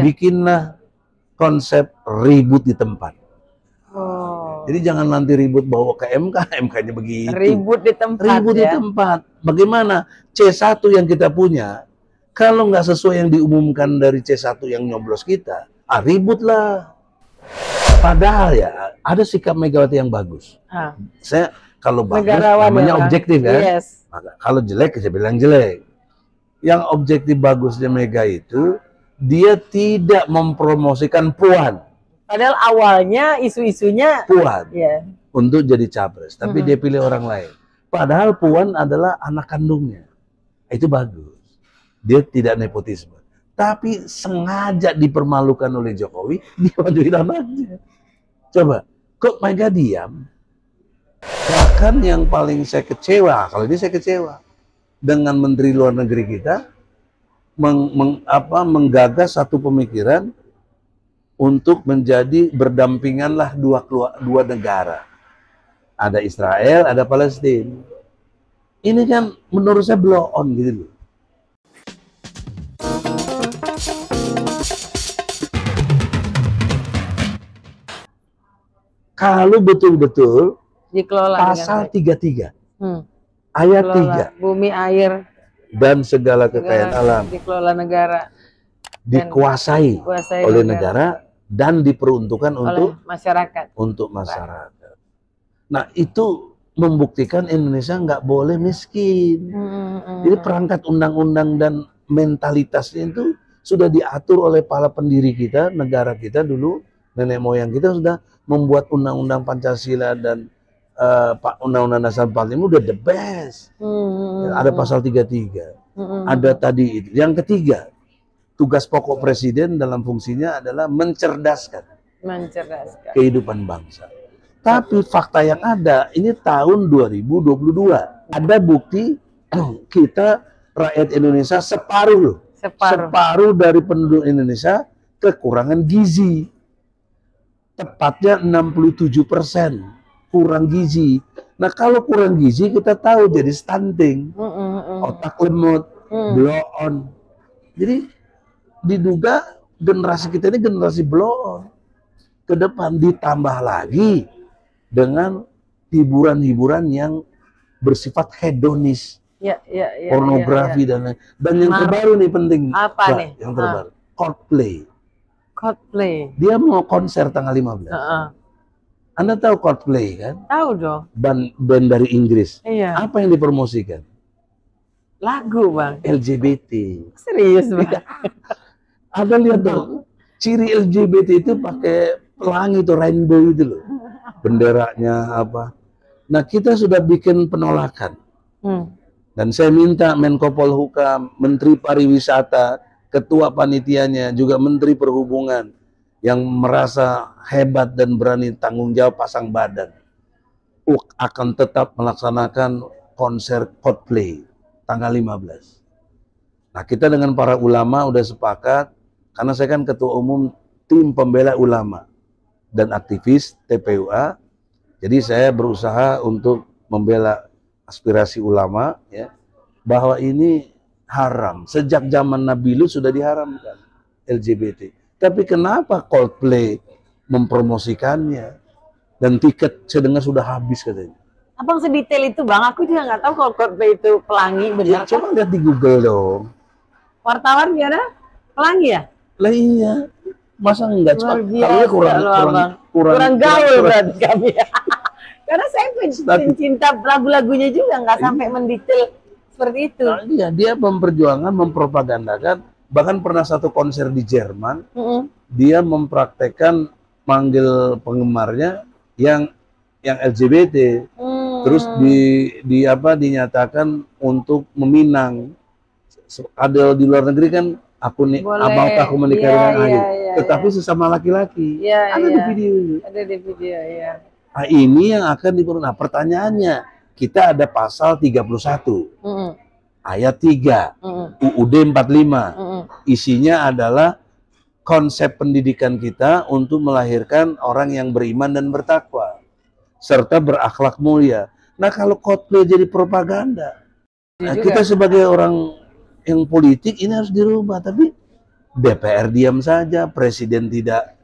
bikinlah konsep ribut di tempat. Jadi jangan nanti ribut bawa ke MK, MK-nya begitu. Ribut di tempat. Ribut di tempat. Bagaimana C1 yang kita punya, kalau nggak sesuai yang diumumkan dari C1 yang nyoblos kita, ributlah. Padahal ya, ada sikap Megawati yang bagus. Saya kalau bagus, namanya objektif kan. Yes. Kalau jelek, saya bilang jelek. Yang objektif bagusnya Mega itu, dia tidak mempromosikan Puan. Padahal awalnya isu-isunya Puan untuk jadi capres, tapi dia pilih orang lain. Padahal Puan adalah anak kandungnya. Itu bagus. Dia tidak nepotisme. Tapi sengaja dipermalukan oleh Jokowi, dia majuin anaknya. Coba, kok Mega diam? Bahkan yang paling saya kecewa, kalau ini saya kecewa, dengan Menteri Luar Negeri kita menggagas satu pemikiran untuk menjadi berdampinganlah dua negara. Ada Israel, ada Palestina. Ini kan menurut saya blow on gitu loh. Kalau betul-betul dikelola pasal 33, ayat 3, bumi, air, dan segala kekayaan alam dikelola negara, dikuasai oleh negara dan diperuntukkan untuk masyarakat. Nah, itu membuktikan Indonesia nggak boleh miskin. Jadi perangkat undang-undang dan mentalitasnya itu sudah diatur oleh para pendiri kita, negara kita dulu, nenek moyang kita sudah membuat undang-undang Pancasila dan Undang-Undang Dasar 45 udah the best. Ada pasal 33. Ada tadi itu. Yang ketiga, tugas pokok presiden dalam fungsinya adalah mencerdaskan kehidupan bangsa. Tapi fakta yang ada, ini tahun 2022. Ada bukti kita rakyat Indonesia separuh dari penduduk Indonesia kekurangan gizi. Tepatnya 67% kurang gizi. Nah, kalau kurang gizi kita tahu jadi stunting, otak lemot, blow on. Jadi diduga generasi kita ini generasi blow on. Ke depan ditambah lagi dengan hiburan-hiburan yang bersifat hedonis, pornografi dan yang terbaru nih penting. Apa nih? Yang terbaru, Coldplay. Dia mau konser tanggal 15. Anda tahu Coldplay kan? Tahu dong. Band dari Inggris. Iya. Apa yang dipromosikan? Lagu, Bang. LGBT. Serius, Bang? Ada lihat dong. Ciri LGBT itu pakai pelangi itu, rainbow itu loh. Benderanya apa. Nah, kita sudah bikin penolakan. Dan saya minta Menko Polhukam, Menteri Pariwisata, Ketua Panitianya, juga Menteri Perhubungan yang merasa hebat dan berani tanggung jawab pasang badan akan tetap melaksanakan konser Coldplay tanggal 15. Nah, kita dengan para ulama udah sepakat, karena saya kan ketua umum tim pembela ulama dan aktivis TPUA, jadi saya berusaha untuk membela aspirasi ulama, ya, bahwa ini haram. Sejak zaman Nabi Lut sudah diharamkan LGBT. Tapi kenapa Coldplay mempromosikannya? Dan tiket saya dengar sudah habis katanya. Abang sedetail itu, Bang. Aku juga nggak tahu kalau Coldplay itu pelangi, benar. Ya, coba lihat di Google dong. Wartawan gimana? Pelangi ya? Lah iya. Masa enggak cepat? Kalau kurang gaul berarti kami. Karena saya pencinta lagu-lagunya juga, nggak sampai mendetail seperti itu. Nah, iya, dia memperjuangkan, mempropagandakan. Bahkan pernah satu konser di Jerman, dia mempraktekkan manggil penggemarnya yang LGBT, terus dinyatakan untuk meminang. Ada di luar negeri kan, maukah aku menikah dengan Ayu, tetapi sesama laki-laki. Ada di video itu. Ada di video, ya. Nah, ini yang akan diperlukan. Nah, pertanyaannya, kita ada pasal 31. Ayat 3, UUD 45, isinya adalah konsep pendidikan kita untuk melahirkan orang yang beriman dan bertakwa, serta berakhlak mulia. Nah, kalau Coldplay jadi propaganda, nah, kita sebagai orang yang politik ini harus dirubah. Tapi DPR diam saja, presiden tidak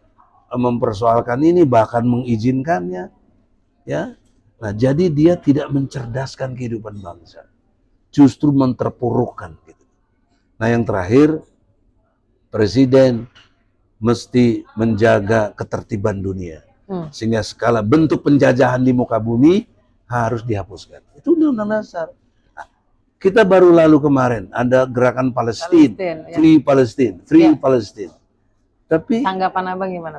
mempersoalkan ini, bahkan mengizinkannya, ya. Nah, jadi dia tidak mencerdaskan kehidupan bangsa, justru menterpurukkan. Gitu. Nah, yang terakhir, presiden mesti menjaga ketertiban dunia, sehingga segala bentuk penjajahan di muka bumi harus dihapuskan. Itu undang-undang dasar. Kita baru lalu kemarin ada gerakan Palestina, Free Palestine, Free Palestine. Tapi tanggapan Abang gimana?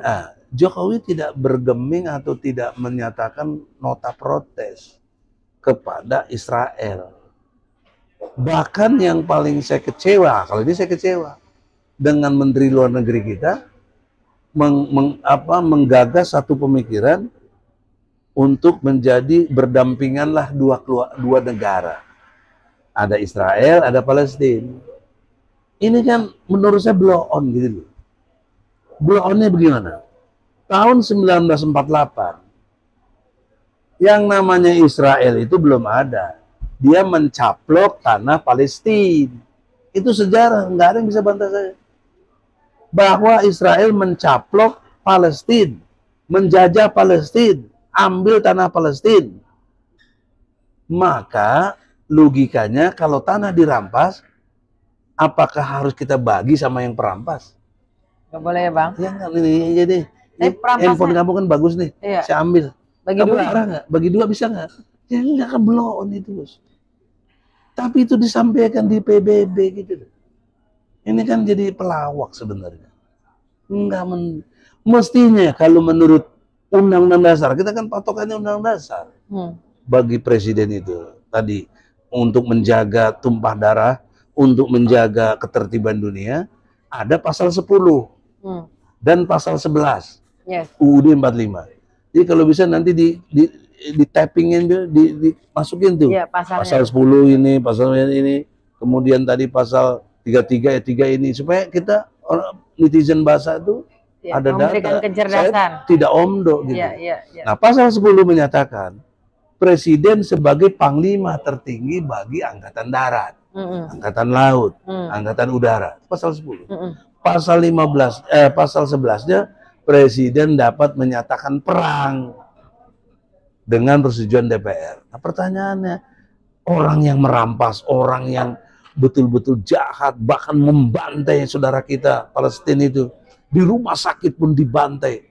Jokowi tidak bergeming atau tidak menyatakan nota protes kepada Israel. Bahkan yang paling saya kecewa, kalau ini saya kecewa dengan Menteri Luar Negeri kita menggagas satu pemikiran untuk menjadi berdampinganlah dua negara. Ada Israel, ada Palestina. Ini kan menurut saya blow on gitu loh. Blow onnya bagaimana? Tahun 1948, yang namanya Israel itu belum ada. Dia mencaplok tanah Palestina. Itu sejarah, nggak ada yang bisa bantah saya. Bahwa Israel mencaplok Palestina, menjajah Palestina, ambil tanah Palestina. Maka logikanya kalau tanah dirampas, apakah harus kita bagi sama yang perampas? Gak boleh ya Bang? Ya nggak, ini jadi handphone kamu kan bagus nih, saya ambil. Bagi kamu dua? Marah nggak? Bagi dua bisa nggak? Ya nggak, akan blow on itu bos. Tapi itu disampaikan di PBB gitu. Ini kan jadi pelawak sebenarnya. Enggak mestinya kalau menurut Undang-Undang Dasar, kita kan patokannya Undang-Undang Dasar. Bagi presiden itu tadi untuk menjaga tumpah darah, untuk menjaga ketertiban dunia, ada pasal 10 dan pasal 11 UUD 45. Jadi kalau bisa nanti di tappingin, dimasukin tuh pasal 10 ini, pasal ini, kemudian tadi pasal 33 ayat 3 ini, supaya kita orang netizen bahasa itu ada data. Saya tidak omdo gitu. Nah, pasal 10 menyatakan presiden sebagai panglima tertinggi bagi angkatan darat, angkatan laut, angkatan udara. Pasal 10. Pasal 11-nya presiden dapat menyatakan perang dengan persetujuan DPR. Nah, pertanyaannya, orang yang merampas, orang yang betul-betul jahat, bahkan membantai saudara kita Palestina itu, di rumah sakit pun dibantai,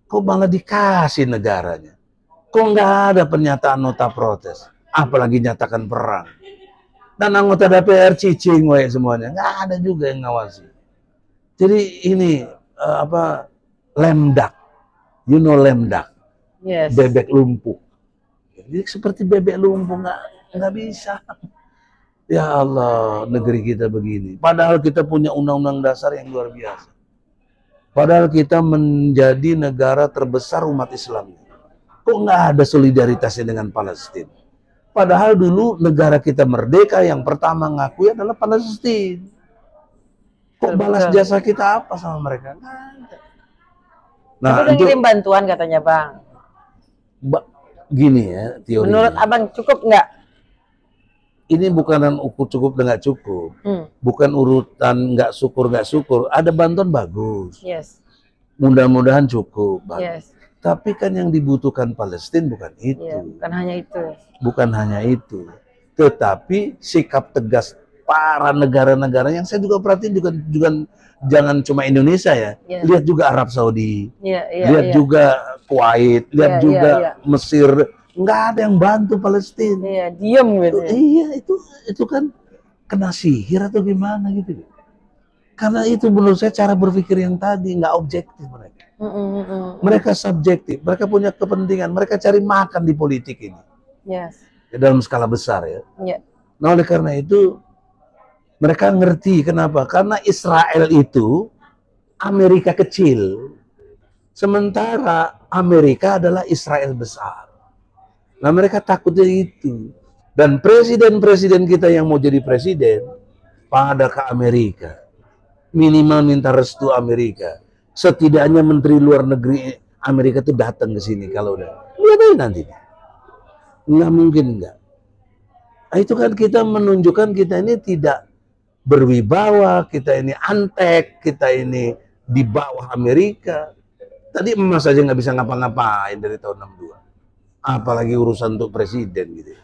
kok malah dikasih negaranya? Kok nggak ada pernyataan nota protes, apalagi nyatakan perang? Dan anggota DPR cicing we semuanya, nggak ada juga yang ngawasi. Jadi ini lemdak, you know lemdak, bebek lumpuh. Jadi seperti bebek lumpuh nggak bisa. Ya Allah, negeri kita begini. Padahal kita punya undang-undang dasar yang luar biasa. Padahal kita menjadi negara terbesar umat Islam. Kok nggak ada solidaritasnya dengan Palestina? Padahal dulu negara kita merdeka yang pertama ngakui adalah Palestina. Kok balas jasa kita apa sama mereka? Nggak ada. Nah, udah ngirim bantuan katanya Bang. Gini ya teori. Menurut Abang cukup nggak? Ini bukan ukur cukup dan nggak cukup, bukan urutan nggak syukur. Ada bantuan bagus, mudah-mudahan cukup, bagus. Tapi kan yang dibutuhkan Palestina bukan itu, bukan hanya itu, tetapi sikap tegas para negara-negara yang saya juga perhatiin juga jangan cuma Indonesia ya, lihat juga Arab Saudi, lihat juga Kuwait, lihat juga Mesir. Nggak ada yang bantu Palestina. Iya, diam gitu. Iya, itu kan kena sihir atau gimana gitu. Karena itu menurut saya cara berpikir yang tadi nggak objektif mereka. Mereka subjektif, mereka punya kepentingan, mereka cari makan di politik ini. Dalam skala besar ya. Nah, oleh karena itu mereka ngerti kenapa? Karena Israel itu Amerika kecil, sementara Amerika adalah Israel besar. Nah, mereka takutnya itu. Dan presiden-presiden kita yang mau jadi presiden pada ke Amerika, minimal minta restu Amerika. Setidaknya Menteri Luar Negeri Amerika itu datang ke sini kalau udah. Lihat aja nanti. Nggak mungkin nggak. Nah, itu kan kita menunjukkan kita ini tidak berwibawa, kita ini antek, kita ini di bawah Amerika. Tadi emas aja nggak bisa ngapa-ngapain dari tahun 62. Apalagi urusan untuk presiden gitu.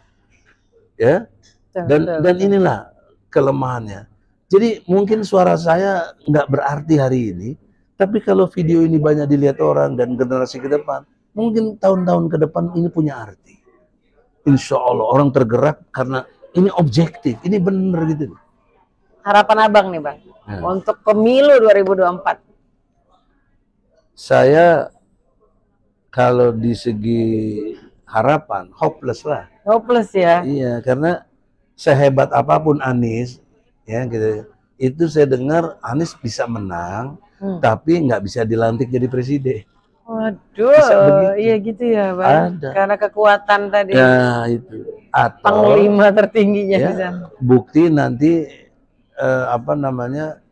Ya. Dan inilah kelemahannya. Jadi mungkin suara saya nggak berarti hari ini, tapi kalau video ini banyak dilihat orang dan generasi ke depan, mungkin tahun-tahun ke depan ini punya arti. Insya Allah orang tergerak karena ini objektif, ini benar gitu. Harapan abang nih bang, untuk pemilu 2024. Saya kalau di segi harapan, hopeless lah. Hopeless ya? Iya, karena sehebat apapun Anies, ya gitu, itu saya dengar Anies bisa menang, tapi nggak bisa dilantik jadi presiden. Waduh, iya gitu ya bang. Ada. Karena kekuatan tadi. Ya itu. Atau panglima tertingginya ya, bisa. Bukti nanti apa namanya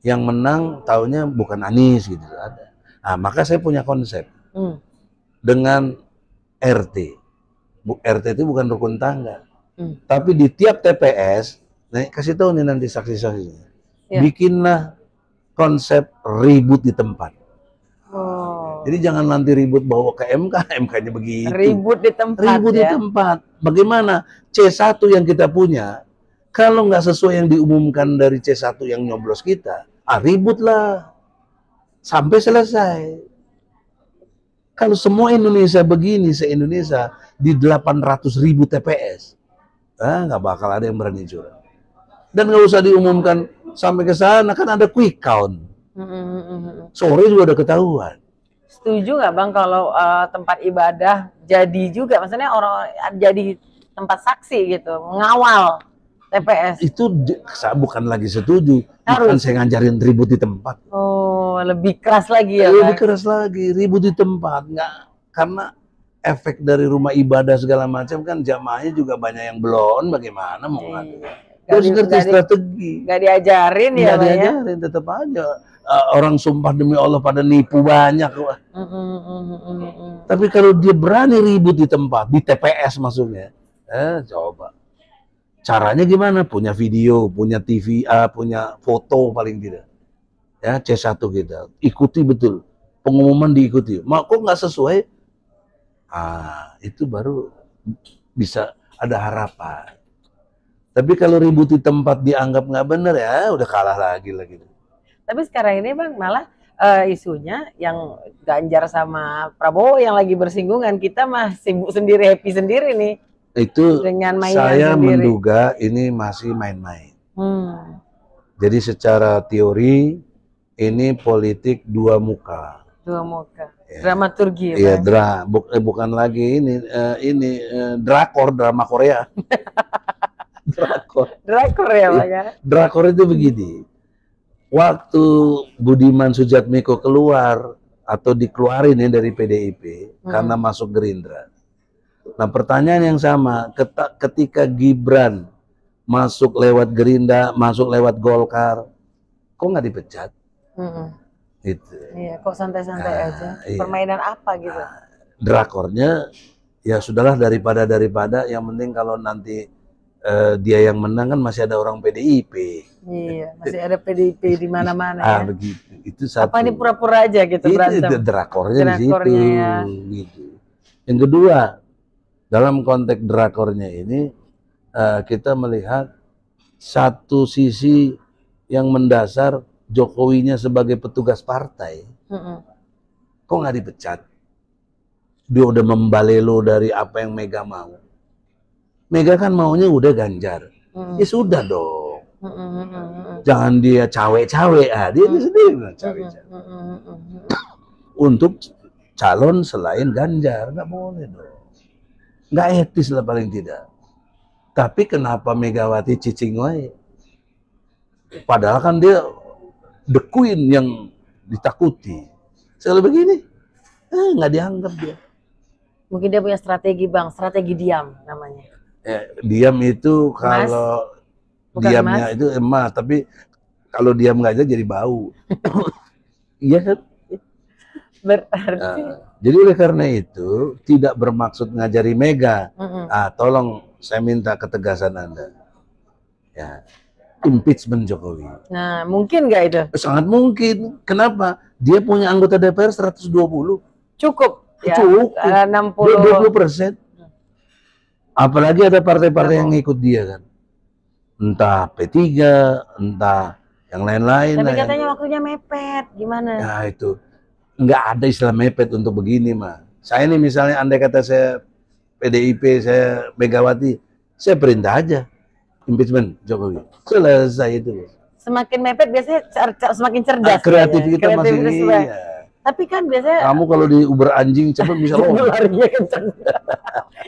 yang menang taunya bukan Anies gitu ada. Nah, maka saya punya konsep dengan RT. RT itu bukan rukun tangga, tapi di tiap TPS, nah, kasih tahu nih nanti saksi-saksinya, bikinlah konsep ribut di tempat. Jadi jangan nanti ribut bawa ke MK, MK-nya begitu. Ribut di tempat. Ribut di tempat. Bagaimana C1 yang kita punya, kalau nggak sesuai yang diumumkan dari C1 yang nyoblos kita, ributlah sampai selesai. Kalau semua Indonesia begini, se-Indonesia di 800.000 TPS, nggak bakal ada yang berani curang. Dan nggak usah diumumkan sampai ke sana, kan ada quick count. Sore juga udah ketahuan. Setuju nggak bang kalau tempat ibadah jadi juga, maksudnya orang jadi tempat saksi gitu, mengawal TPS? Itu saya bukan lagi setuju. Bukan saya ngajarin ribut di tempat. Oh, lebih keras lagi ya? Lebih keras lagi, ribut di tempat. Nggak, karena efek dari rumah ibadah segala macam kan jamaahnya juga banyak yang belum. Bagaimana mau ngadu? Harus ngerti strategi. Nggak diajarin ya? Nggak diajarin, tetap aja. Orang sumpah demi Allah pada nipu banyak. Tapi kalau dia berani ribut di tempat, di TPS maksudnya, coba. Caranya gimana? Punya video, punya TV, punya foto paling tidak. Ya, C1 kita. Ikuti betul. Pengumuman diikuti. Kok nggak sesuai? Itu baru bisa ada harapan. Tapi kalau ribut di tempat dianggap nggak benar, ya udah kalah lagi. Tapi sekarang ini bang, malah isunya yang Ganjar sama Prabowo yang lagi bersinggungan, kita mah sibuk sendiri, happy sendiri nih. Itu dengan saya sendiri. Menduga ini masih main-main. Jadi secara teori ini politik dua muka. Dua muka. Ya. Dramaturgi. Iya, bukan lagi ini drakor, drama Korea. Drakor ya Pak ya. Drakor itu begini. Waktu Budiman Sujatmiko keluar atau dikeluarin ya dari PDIP karena masuk Gerindra. Nah, pertanyaan yang sama, ketika Gibran masuk lewat Gerindra, masuk lewat Golkar, kok nggak dipecat? Gitu. Iya, kok santai-santai aja. Iya. Permainan apa gitu? Drakornya, ya sudahlah daripada yang penting kalau nanti dia yang menang kan masih ada orang PDIP. Iya, masih ada PDIP di mana-mana ya. Begitu. Itu satu. Apa ini pura-pura aja gitu berantem? Itu drakornya di situ. Ya. Gitu. Yang kedua, dalam konteks drakornya ini kita melihat satu sisi yang mendasar Jokowinya sebagai petugas partai. Kok nggak dipecat? Dia udah membalelo dari apa yang Mega mau. Mega kan maunya udah Ganjar. Ya sudah dong. Jangan dia cawe-cawe. Dia sendiri cawe-cawe. Untuk calon selain Ganjar. Nggak boleh dong. Nggak etis lah paling tidak. Tapi kenapa Megawati cicing wae? Padahal kan dia the queen yang ditakuti. Sekali begini, nggak dianggap dia. Mungkin dia punya strategi bang, strategi diam namanya. Diam itu kalau diamnya itu emas, tapi kalau diam nggak aja jadi bau. Iya kan? Berarti. Jadi oleh karena itu tidak bermaksud ngajari Mega. Tolong saya minta ketegasan Anda. Ya. impeachment Jokowi. Nah, mungkin nggak itu? Sangat mungkin. Kenapa? Dia punya anggota DPR 120. Cukup. Ya, Cukup. 60. 20%. Apalagi ada partai-partai yang ngikut dia kan. Entah P3, entah yang lain-lain. Tapi katanya waktunya mepet. Gimana? Nah itu. Nggak ada istilah mepet untuk begini mah. Saya ini misalnya andai kata saya PDIP, saya Megawati, saya perintah aja impeachment Jokowi. Selesai itu. Semakin mepet biasanya semakin cerdas. Kreativitas masih iya. Tapi kan biasanya kamu kalau di Uber anjing cepat bisa lompat.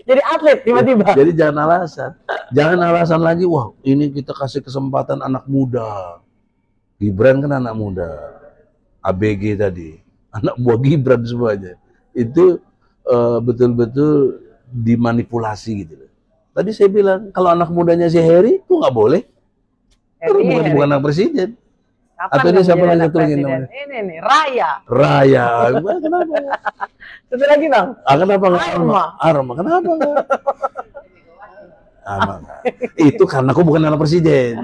Jadi atlet tiba-tiba. Jadi jangan alasan. Jangan alasan lagi, wah ini kita kasih kesempatan anak muda. Gibran kan anak muda. ABG tadi. Anak buah Gibran semuanya. Itu betul-betul dimanipulasi gitu. Tadi saya bilang, kalau anak mudanya si Heri, kok nggak boleh? Bukan anak presiden. Kapan atau ini siapa lagi satu lagi namanya? Ini nih, Raya. Raya. Kenapa? Satu lagi bang. Kenapa nggak Arma? Arma. Kenapa nggak? Itu karena aku bukan anak presiden.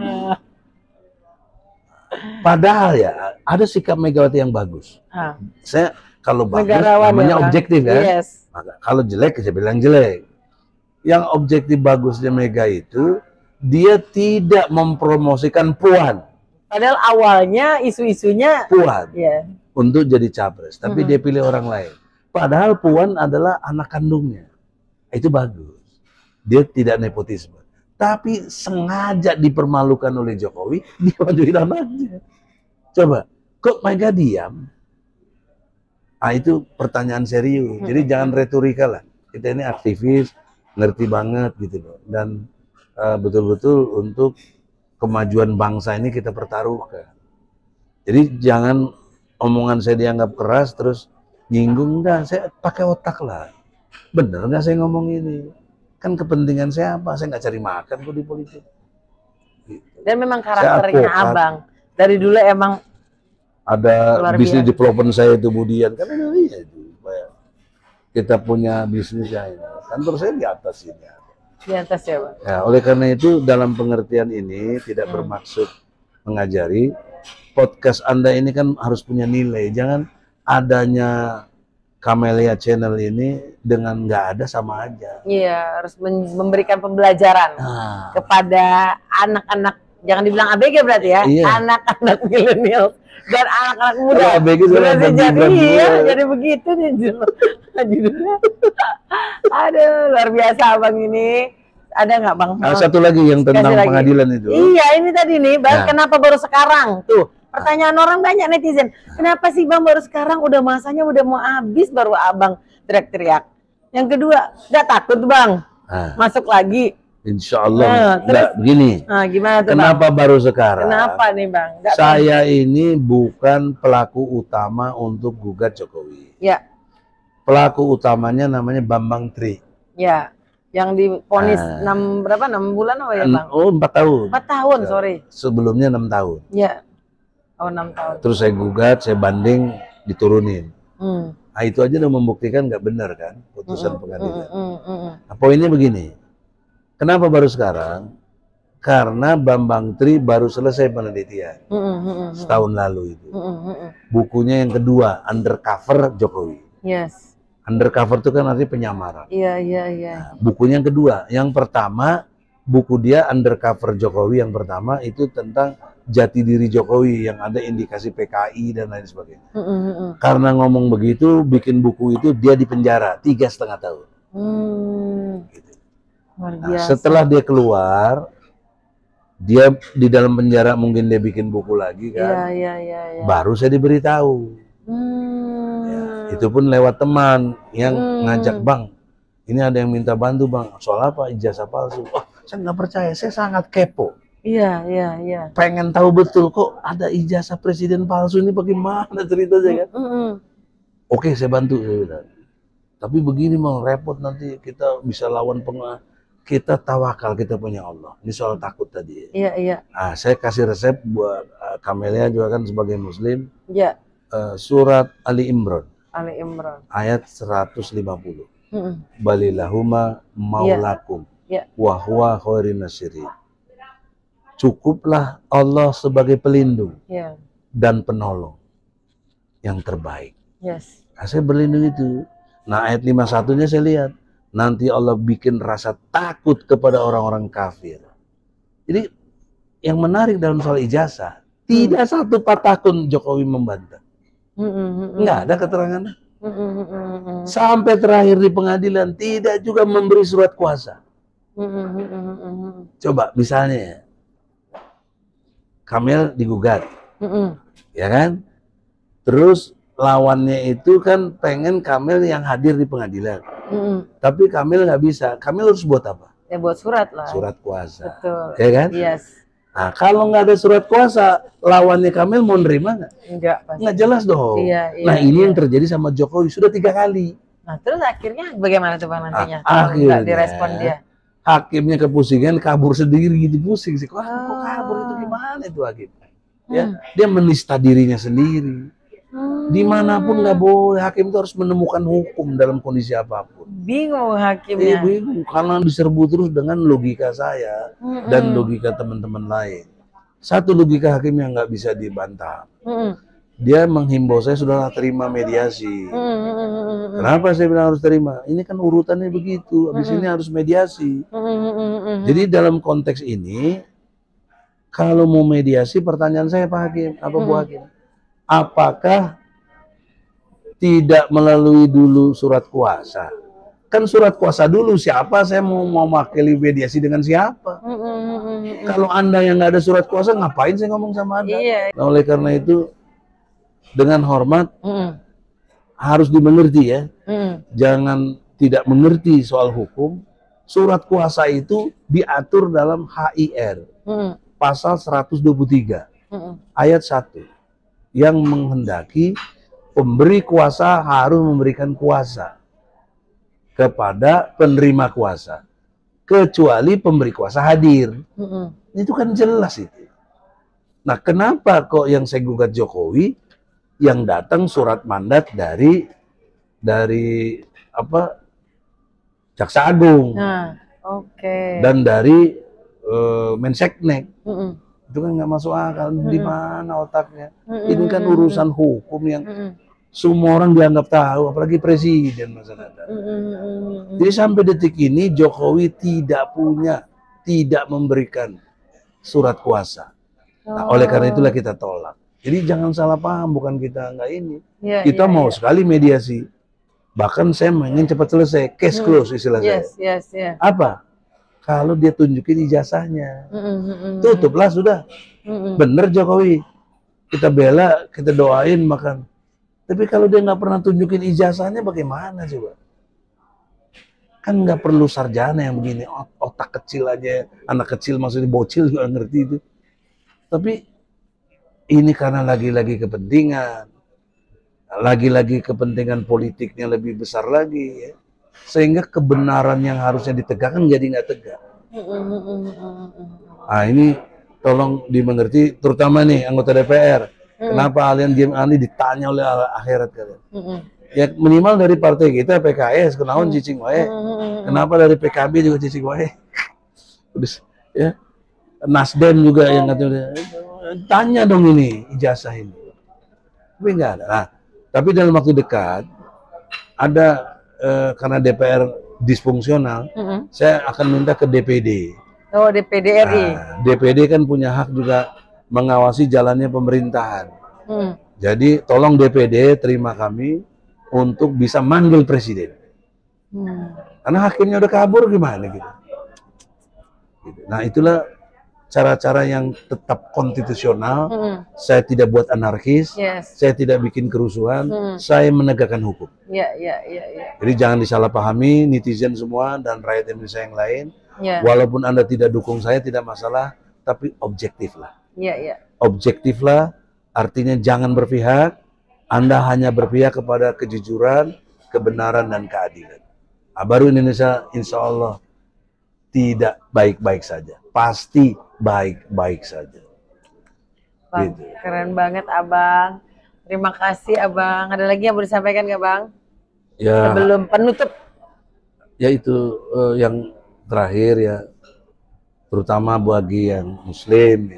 Padahal ya ada sikap Megawati yang bagus. Saya kalau bagus namanya objektif kan. Yes. Maka, kalau jelek saya bilang jelek. Yang objektif bagusnya Mega itu dia tidak mempromosikan Puan. Padahal awalnya isu-isunya Puan untuk jadi capres, tapi dia pilih orang lain. Padahal Puan adalah anak kandungnya. Itu bagus. Dia tidak nepotisme. Tapi sengaja dipermalukan oleh Jokowi, dia majuin anaknya. Coba, kok Mega diam? Itu pertanyaan serius. Jadi jangan retorika lah. Kita ini aktivis, ngerti banget gitu loh. Dan betul-betul untuk kemajuan bangsa ini kita pertaruhkan. Jadi jangan omongan saya dianggap keras terus nyinggung, enggak, saya pakai otak lah. Bener nggak saya ngomong ini? Kan kepentingan saya apa? Saya nggak cari makan kok di politik. Gitu. Dan memang karakternya Abang dari dulu emang ada bisnis development saya itu Budian kan itu. Kita punya bisnisnya ini. Kantor saya di atas ini. Di atas ya, Pak. Ya, oleh karena itu dalam pengertian ini tidak bermaksud mengajari. Podcast Anda ini kan harus punya nilai. Jangan adanya Camellia Channel ini dengan nggak ada sama aja. Iya, harus memberikan pembelajaran kepada anak-anak. Jangan dibilang ABG berarti ya. Anak-anak milenial dan anak-anak muda. ABG jadi begitu nih judulnya. Aduh, luar biasa Abang ini. Ada nggak Bang? Satu lagi yang tentang pengadilan itu. Iya, ini tadi nih, Bang. Kenapa baru sekarang? Tuh, pertanyaan orang banyak netizen. Kenapa sih Bang baru sekarang? Udah masanya udah mau habis baru Abang teriak-teriak. Yang kedua, nggak takut Bang masuk lagi? Insya Allah nggak begini. Gimana tuh, kenapa Bang? Baru sekarang? Kenapa nih Bang? Saya ini bukan pelaku utama untuk gugat Jokowi. Ya. Pelaku utamanya namanya Bambang Tri. Ya. Yang divonis 6 bulan apa ya Bang? 4 tahun. 4 tahun, sorry. Sebelumnya 6 tahun. Ya. 6 tahun. Terus saya gugat, saya banding, diturunin. Nah, itu aja udah membuktikan nggak benar kan putusan pengadilan. Nah, poinnya begini. Kenapa baru sekarang? Karena Bambang Tri baru selesai penelitian. Setahun lalu itu. Bukunya yang kedua, Undercover Jokowi. Yes. Undercover itu kan artinya penyamaran. Iya. Nah, bukunya yang kedua. Yang pertama, buku dia Undercover Jokowi yang pertama itu tentang jati diri Jokowi yang ada indikasi PKI dan lain sebagainya. Karena ngomong begitu, bikin buku itu dia dipenjara 3,5 tahun. Gitu. Nah, setelah dia keluar, dia di dalam penjara mungkin dia bikin buku lagi kan. Iya. Baru saya diberitahu. Itu pun lewat teman yang ngajak, Bang, ini ada yang minta bantu Bang, soal apa? Ijazah palsu. Saya nggak percaya, saya sangat kepo. Iya. Pengen tahu betul kok ada ijazah presiden palsu ini bagaimana ceritanya kan? Oke, saya bantu, saya bilang. Tapi begini Bang, repot nanti kita bisa lawan kita tawakal, kita punya Allah. Ini soal takut tadi. Iya. Nah, saya kasih resep buat Camellia juga kan sebagai Muslim. Iya. Surat Ali Imran. Ayat 150. Balillahumma maulakum wa huwa khairin nasirin. cukuplah Allah sebagai pelindung Ya. dan penolong yang terbaik. Yes. Nah, saya berlindung itu. Nah, ayat 51-nya saya lihat, nanti Allah bikin rasa takut kepada orang-orang kafir. Jadi yang menarik dalam soal ijazah, tidak satu patah pun Jokowi membantah. Nggak ada keterangannya. Sampai terakhir di pengadilan tidak juga memberi surat kuasa. Coba misalnya ya, Kamil digugat, ya kan? Terus lawannya itu kan pengen Kamil yang hadir di pengadilan, tapi Kamil nggak bisa. Kamil harus buat apa? Ya buat surat lah. Surat kuasa. Betul. Ya kan? Yes. Nah, kalau nggak ada surat kuasa, lawannya Kamil mau nerima nggak? Enggak. Pasti. Nggak jelas dong. Iya, Nah, ini yang terjadi sama Jokowi sudah 3 kali. Nah, terus akhirnya bagaimana tuh Bang nantinya? Akhirnya Nggak direspon dia. Hakimnya kepusingan, kabur sendiri gitu, pusing sih. Kok kabur itu gimana itu hakim? Ya, dia menista dirinya sendiri. Dimanapun nggak boleh, hakim itu harus menemukan hukum dalam kondisi apapun. Bingung hakimnya. Bingung karena diserbu terus dengan logika saya dan logika teman-teman lain. Satu logika hakim yang nggak bisa dibantah. Dia menghimbau saya sudah terima mediasi. Kenapa saya bilang harus terima? Ini kan urutannya begitu. Habis ini harus mediasi. Jadi dalam konteks ini, kalau mau mediasi, pertanyaan saya Pak Hakim, apa Bu Hakim? Apakah tidak melalui dulu surat kuasa? Kan surat kuasa dulu, siapa saya mau mewakili mediasi dengan siapa? Kalau Anda yang nggak ada surat kuasa, ngapain saya ngomong sama Anda? Iya. Nah, oleh karena itu, dengan hormat, harus dimengerti ya. Jangan tidak mengerti soal hukum. Surat kuasa itu diatur dalam HIR, pasal 123, ayat 1. Yang menghendaki pemberi kuasa harus memberikan kuasa kepada penerima kuasa, kecuali pemberi kuasa hadir. Itu kan jelas itu. Nah, kenapa kok yang saya gugat Jokowi yang datang surat mandat dari apa, Jaksa Agung, dan dari Menseknek. Itu kan nggak masuk akal. Di mana otaknya? Ini kan urusan hukum yang semua orang dianggap tahu, apalagi presiden masyarakat. Jadi sampai detik ini Jokowi tidak memberikan surat kuasa. Nah, oleh karena itulah kita tolak. Jadi jangan salah paham, bukan kita nggak ini. Kita mau sekali mediasi. Bahkan saya ingin cepat selesai, case close istilah saya. Apa? Kalau dia tunjukin ijazahnya, tutuplah sudah. Bener Jokowi, kita bela, kita doain makan. Tapi kalau dia nggak pernah tunjukin ijazahnya, bagaimana coba? Kan nggak perlu sarjana yang begini, otak kecil aja, anak kecil maksudnya bocil nggak ngerti itu. Tapi ini karena lagi-lagi kepentingan, lagi-lagi kepentingan politiknya lebih besar lagi ya. Sehingga kebenaran yang harusnya ditegakkan jadi nggak tegak. Nah, ini tolong dimengerti, terutama nih anggota DPR. Kenapa kalian diam ani ditanya oleh akhirat kalian? Ya minimal dari partai kita PKS, kenaon cicing wae. Kenapa dari PKB juga cicing wae? Ya, Nasdem juga yang katanya, tanya dong ini ijazah ini. Tapi nggak ada. Nah, tapi dalam waktu dekat ada karena DPR disfungsional, saya akan minta ke DPD. Oh, DPD RI. Nah, DPD kan punya hak juga mengawasi jalannya pemerintahan. Jadi tolong DPD terima kami untuk bisa manggil presiden. Karena hakimnya udah kabur gimana gitu. Nah, itulah cara-cara yang tetap konstitusional. Saya tidak buat anarkis, saya tidak bikin kerusuhan, saya menegakkan hukum. Jadi jangan disalahpahami netizen semua dan rakyat Indonesia yang lain. Walaupun Anda tidak dukung saya, tidak masalah, tapi objektiflah. Objektiflah, artinya jangan berpihak. Anda hanya berpihak kepada kejujuran, kebenaran, dan keadilan. Baru Indonesia insya Allah tidak baik-baik saja. Pasti baik-baik saja. Bang, gitu. Keren banget Abang. Terima kasih Abang. Ada lagi yang mau disampaikan nggak Bang? Ya, sebelum penutup. Ya itu yang terakhir ya. terutama bagi yang Muslim.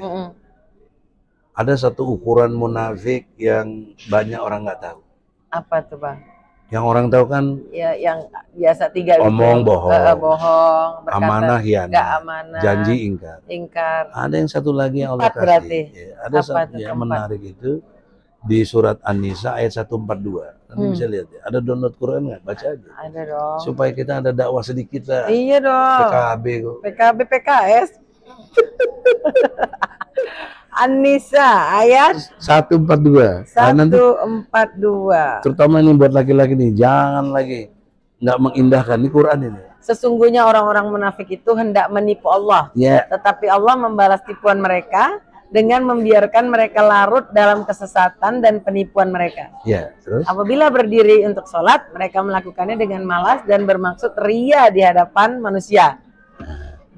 Ada satu ukuran munafik yang banyak orang nggak tahu. Apa tuh Bang? Yang orang tahu kan ya yang biasa 3 omong bohong, bohong, berkata amanah hianat, nggak amanah, janji ingkar. Ada yang satu lagi yang Allah kasih. Berarti. Ya, ada satu yang menarik itu di surat An-Nisa ayat 142. Nanti bisa lihat ya. Ada download Quran nggak? Baca aja. Ada dong. Supaya kita ada dakwah sedikit lah. Iya dong. PKB kok. PKB PKS. An-Nisa ayat 142. 142. Terutama ini buat laki-laki nih, jangan lagi nggak mengindahkan ini Quran ini. Sesungguhnya orang-orang munafik itu hendak menipu Allah, tetapi Allah membalas tipuan mereka dengan membiarkan mereka larut dalam kesesatan dan penipuan mereka. Terus? Apabila berdiri untuk sholat, mereka melakukannya dengan malas dan bermaksud ria di hadapan manusia.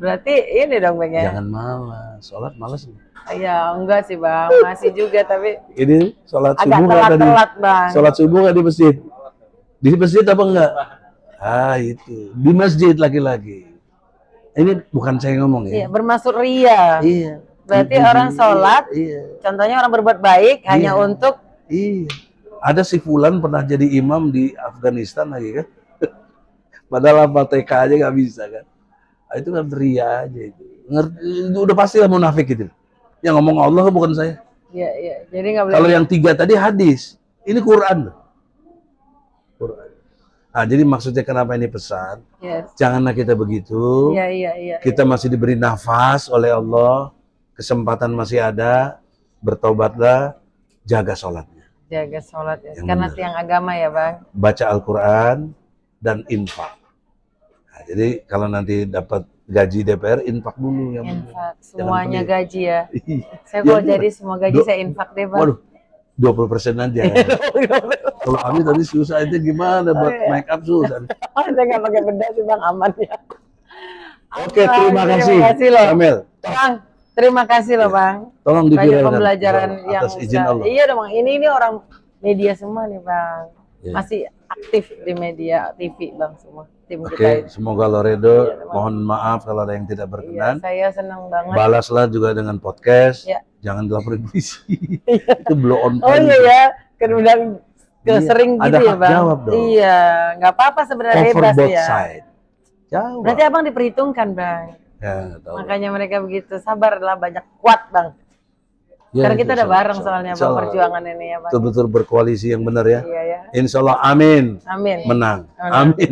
Berarti ini dong Bang ya? Jangan malas, sholat malas. Ya enggak sih Bang, masih juga tapi ini sholat agak subuh nggak tadi? Bang. Sholat subuh nggak di masjid? Di masjid apa enggak? Itu di masjid laki-laki. Ini bukan saya ngomong ya. Iya, bermaksud ria. Iya. Berarti orang sholat, contohnya orang berbuat baik hanya untuk. Iya. Ada si Fulan pernah jadi imam di Afghanistan lagi kan? Padahal apa TK aja nggak bisa kan? Itu kan ria aja itu. Udah pasti lah munafik gitu. Yang ngomong Allah bukan saya. Iya. Jadi nggak boleh. Kalau yang 3 tadi hadis, ini Quran. Jadi maksudnya kenapa ini pesan? Janganlah kita begitu. Iya. Kita masih diberi nafas oleh Allah, kesempatan masih ada, bertobatlah, jaga sholatnya. Jaga sholat ya. Karena tiang agama ya Bang. Baca Al-Quran dan infak. Jadi kalau nanti dapat gaji DPR, infak dulu yang infak, semuanya gaji ya. Saya kalau jadi semua gaji saya infak deh Bang. Waduh, 20% aja. Kalau kami tadi susah itu gimana buat make up susah. Saya nggak pakai benda sih Bang, aman ya. Oke, terima kasih loh. Kamil. Bang, terima kasih loh Bang. Tolong banyak pembelajaran yang atas izin Allah. Iya dong Bang, ini orang media semua nih Bang. Masih aktif di media TV Bang semua. Oke, semoga Loredo, mohon maaf kalau ada yang tidak berkenan. Saya senang banget. Balaslah juga dengan podcast. Jangan dilaporin polisi. Itu blow on. Oh iya, kemudian sering gitu ya Bang. Jawab dong. Iya, nggak apa-apa sebenarnya, bebas ya. Jawab. Berarti Abang diperhitungkan Bang. Ya, tahu. Makanya mereka begitu, sabarlah, banyak kuat Bang. Karena kita udah bareng soalnya Bang perjuangan ini ya Bang. Betul-betul berkoalisi yang benar ya. Iya. Insya Allah amin. Menang. Amin.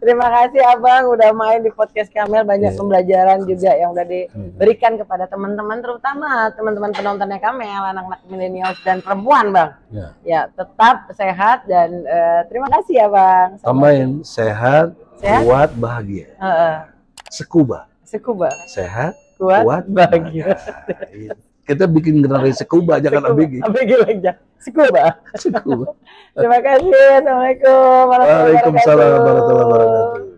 Terima kasih Abang udah main di podcast Kamil, banyak pembelajaran juga yang udah diberikan kepada teman-teman, terutama teman-teman penontonnya Kamil, anak-anak milenial dan perempuan Bang. Ya, tetap sehat dan terima kasih ya Bang. Tambahin sehat, kuat, bahagia. Sekuba. Sehat, kuat, bahagia. Kita bikin generasi sekuba, jangan ABG. ABG lagi, sekuba. Terima kasih. Assalamualaikum. Waalaikumsalam warahmatullahi wabarakatuh.